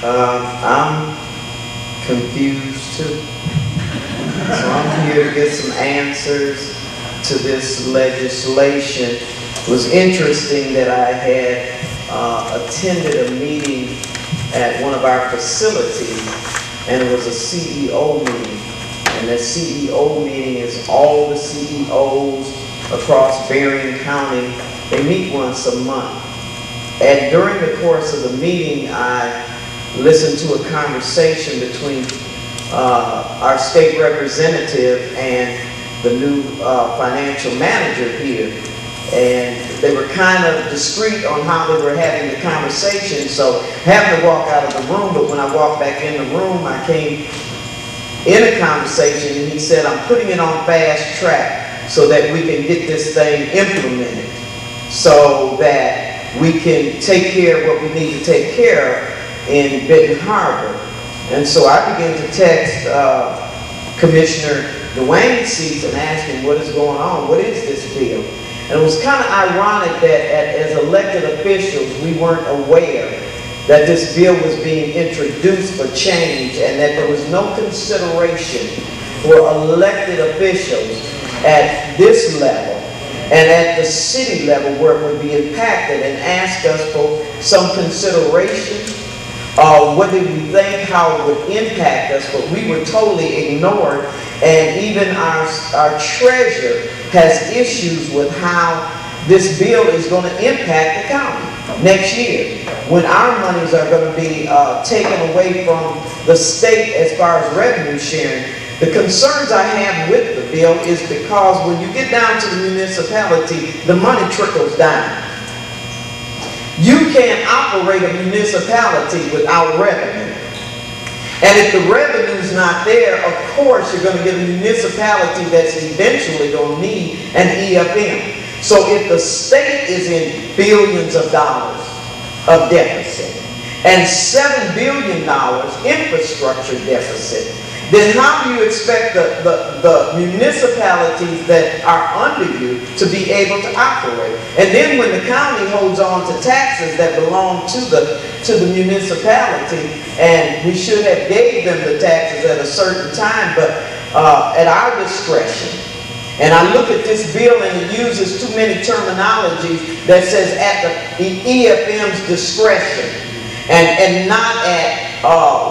I'm confused too. So I'm here to get some answers to this legislation. It was interesting that I had attended a meeting at one of our facilities, and it was a CEO meeting. And the CEO meeting is all the CEOs across Berrien County. They meet once a month. And during the course of the meeting, I listened to a conversation between our state representative and the new financial manager here. And they were kind of discreet on how they were having the conversation, so I happened to walk out of the room, but when I walked back in the room, I came in a conversation, and he said, I'm putting it on fast track so that we can get this thing implemented, so that we can take care of what we need to take care of in Benton Harbor. And so I began to text Commissioner Dwayne's seat and ask him, what is going on? What is this bill? And it was kind of ironic that as elected officials, we weren't aware that this bill was being introduced for change, and that there was no consideration for elected officials at this level and at the city level where it would be impacted, and ask us for some consideration of what did we think, how it would impact us, but we were totally ignored. And even our treasurer has issues with how this bill is going to impact the county next year, when our monies are going to be taken away from the state as far as revenue sharing. The concerns I have with the bill is because when you get down to the municipality, the money trickles down. You can't operate a municipality without revenue. And if the revenue's not there, of course you're going to get a municipality that's eventually going to need an EFM. So if the state is in billions of dollars of deficit and $7 billion infrastructure deficit, then how do you expect the municipalities that are under you to be able to operate? And then when the county holds on to taxes that belong to the municipality, and we should have gave them the taxes at a certain time, but at our discretion. And I look at this bill and it uses too many terminologies that says at the EFM's discretion, and not at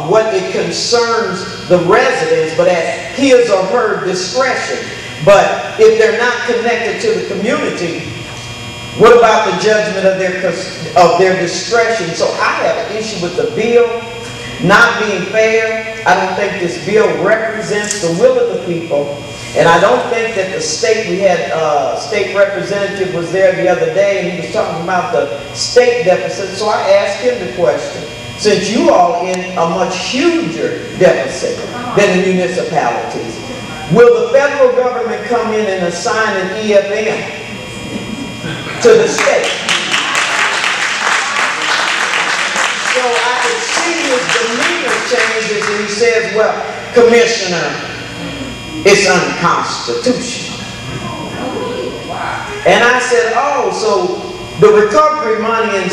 what it concerns the residents, but at his or her discretion. But if they're not connected to the community, what about the judgment of their discretion? So I have an issue with the bill not being fair. I don't think this bill represents the will of the people. And I don't think that the state, we had a state representative was there the other day, and he was talking about the state deficit. So I asked him the question, since you all in a much huger deficit than the municipalities, will the federal government come in and assign an EFM to the state? So I could see his demeanor changes, and he says, well, Commissioner, it's unconstitutional. And I said, oh, so the recovery money and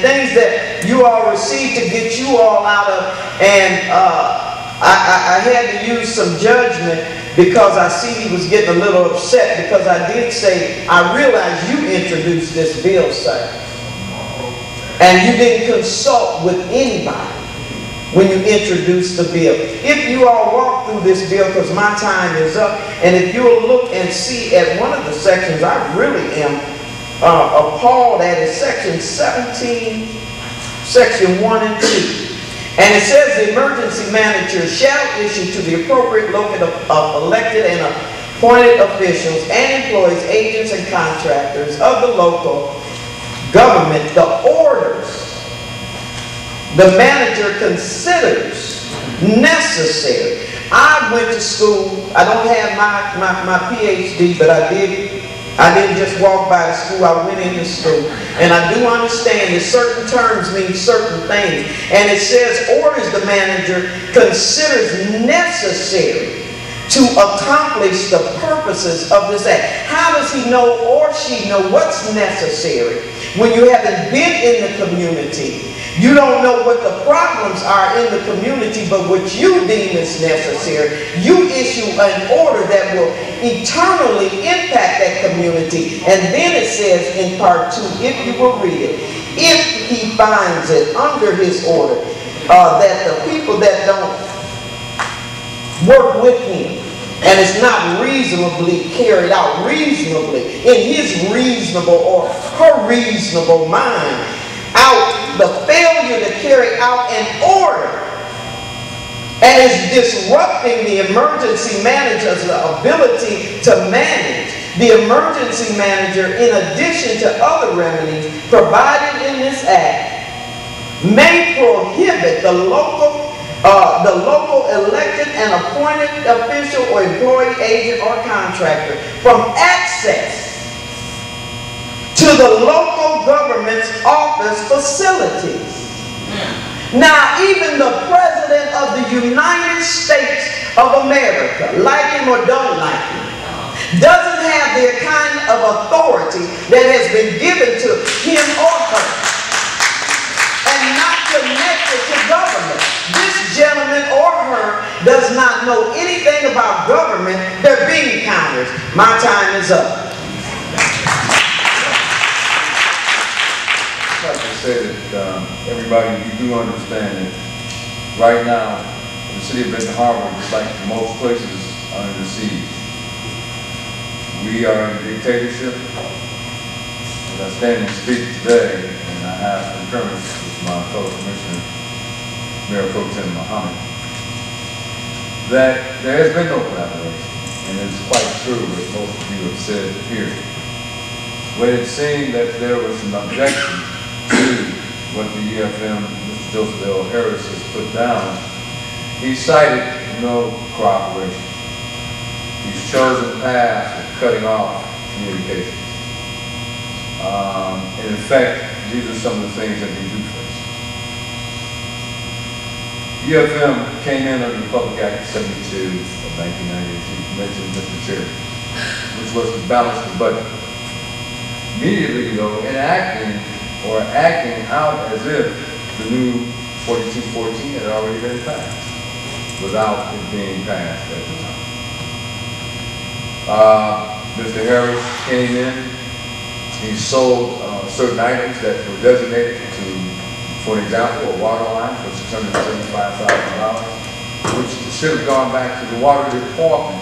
things that you all received to get you all out of, and I had to use some judgment because I see he was getting a little upset because I did say, I realize you introduced this bill, sir. And you didn't consult with anybody when you introduced the bill. If you all walk through this bill, because my time is up, and if you'll look and see at one of the sections, I really am appalled at is section 17, section 1 and 2. And it says the emergency manager shall issue to the appropriate local elected and appointed officials and employees, agents and contractors of the local government the orders the manager considers necessary. I went to school. I don't have my PhD, but I didn't just walk by the school. I went into school. And I do understand that certain terms mean certain things. And it says orders the manager considers necessary to accomplish the purposes of this act. How does he know or she know what's necessary when you haven't been in the community? You don't know what the problems are in the community, but what you deem is necessary, you issue an order that will eternally impact that community. And then it says in part 2, if you will read it, if he finds it under his order, that the people that don't work with him, and it's not reasonably carried out, reasonably, in his reasonable or her reasonable mind, out the failure to carry out an order, and is disrupting the emergency manager's ability to manage. The emergency manager, in addition to other remedies provided in this act, may prohibit the local elected and appointed official or employee, agent, or contractor from access to the local government's office facilities. Now, even the President of the United States of America, like him or don't like him, doesn't have the kind of authority that has been given to him or her, and not connected to government. This gentleman or her does not know anything about government. They're bean counters. My time is up. I'd like to say that everybody, you do understand that right now, the city of Benton Harbor, just like most places, are under siege. We are in a dictatorship. As I stand and speak today, and I have concurrence with my fellow commissioner, Mayor Pro Tem Muhammad, that there has been no collaboration, and it's quite true, as most of you have said here. When it seemed that there was an objection to what the EFM, Mr. Joseph L. Harris, has put down, he cited no cooperation. He's chosen the path of cutting off communications. And in fact, these are some of the things that we do face. EFM came in under the Public Act 72 of 1998, you mentioned, Mr. Chair, which was to balance the budget. Immediately, though, enacting or acting out as if the new 4214 had already been passed, without it being passed at the time. Mr. Harris came in, he sold certain items that were designated to, for example, a water line for $675,000, which should have gone back to the water department,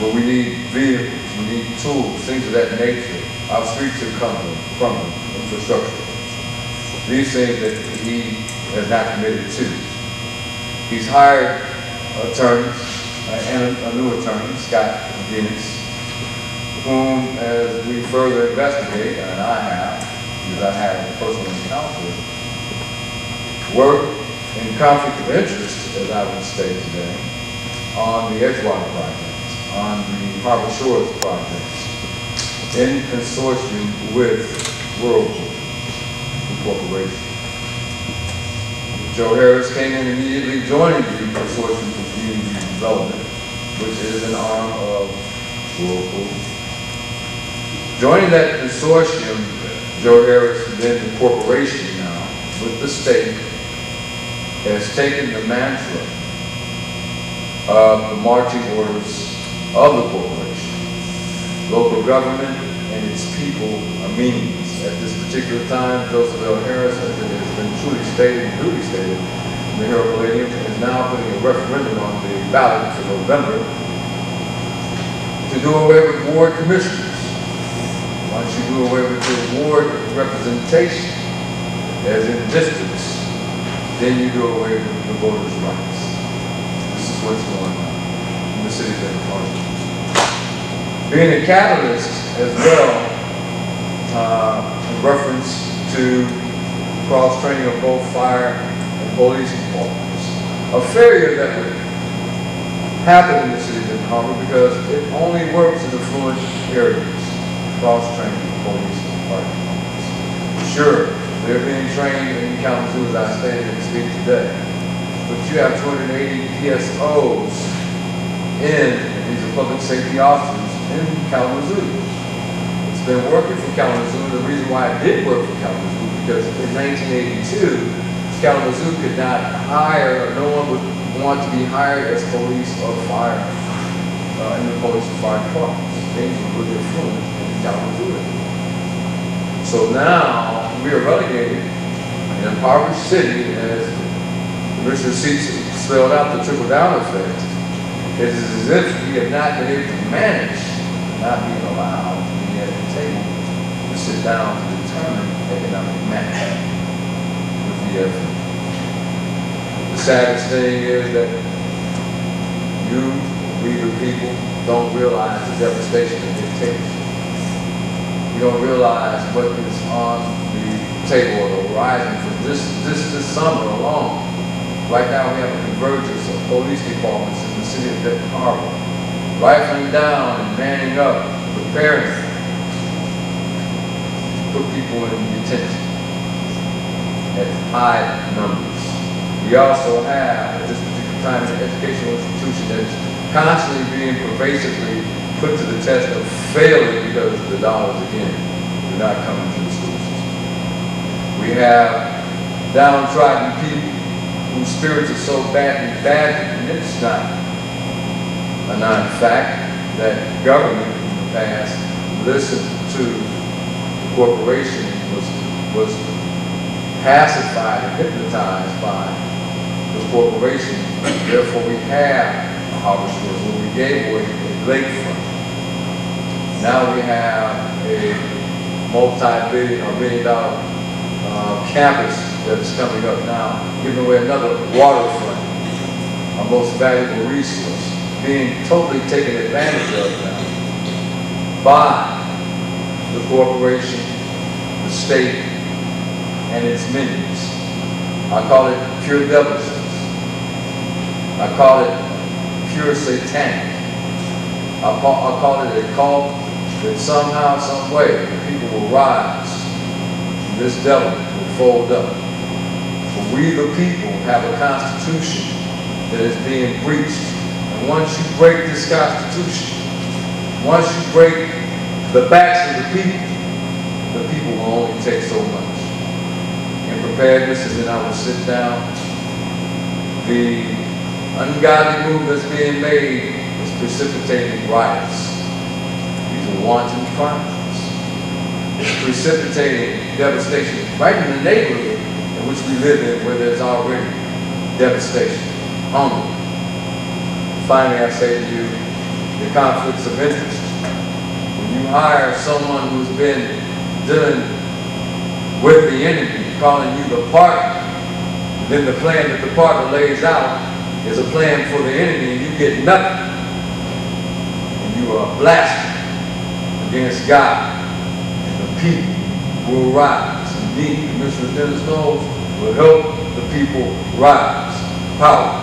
where we need vehicles, we need tools, things of that nature. Our streets are crumbling, infrastructure. These things that he has not committed to. He's hired attorneys, and a new attorney, Scott Venus, whom, as we further investigate, and I have, because I have a personal encounter, work in conflict of interest, as I would say today, on the Edgewater projects, on the Harbor Shores projects, in consortium with Whirlpool, the corporation. Joe Harris came in immediately joining the consortium for community development, which is an arm of Whirlpool. Joining that consortium, Joe Harris, then the corporation now, with the state, has taken the mantra of the marching orders of the corporation. Local government and its people are meaningless. At this particular time, Joseph L. Harris, as it has been truly stated and duly stated in the Herald Palladium, is now putting a referendum on the ballot for November to do away with ward commissioners. Once you do away with your ward representation, as in districts, then you do away with the voters' rights. This is what's going on in the city of Benton Harbor. Being a catalyst as well, in reference to cross-training of both fire and police departments. A failure that would happen in the city of Benton Harbor because it only works in affluent areas, cross-training of police and fire departments. Sure, they're being trained in Kalamazoo as I stand and speak today, but you have 280 PSOs these are public safety officers in Kalamazoo. It's been working for Kalamazoo. The reason why it did work for Kalamazoo because it in 1982, Kalamazoo could not hire, or no one would want to be hired as police or fire in the police or fire departments. Things were really affluent in Kalamazoo. So now we are relegated in an impoverished city, as Commissioner Seats spelled out the trickle-down effect. It is as if we have not been able to manage, not being allowed to be at the table to sit down to determine economic match with the effort. The saddest thing is that we the people, don't realize the devastation of dictatorship. We don't realize what is on the table or the horizon for this summer alone. Right now we have a convergence of police departments in the city of Benton Harbor, rifling down and manning up, preparing to put people in detention at high numbers. We also have, at this particular time, an educational institution that is constantly being pervasively put to the test of failing because the dollars, again, do not come into the school system. We have downtrodden people whose spirits are so badly badgered, and it's not a non-fact that government in the past listened to the corporation, was pacified and hypnotized by the corporation. Therefore, we have a harbor shores where we gave away a lakefront. Now we have a multi-billion or billion-dollar campus that is coming up now, giving away another waterfront, our most valuable resource, being totally taken advantage of now by the corporation, the state, and its minions. I call it pure devilishness. I call it pure satanic. I call it a cult that somehow, some way, the people will rise. This devil will fold up. For we the people have a constitution that is being breached. And once you break this constitution, once you break the backs of the people will only take so much. In preparedness, and then I will sit down. The ungodly move that's being made is precipitating riots. These are wanton crimes. It's precipitating devastation right in the neighborhood in which we live in, where there's already devastation, hunger. Finally, I say to you, the conflicts of interest. When you hire someone who's been dealing with the enemy, calling you the partner, then the plan that the partner lays out is a plan for the enemy, and you get nothing. And you are blaspheming against God. People will rise. Indeed, Commissioner Dennis Knowles will help the people rise. Power.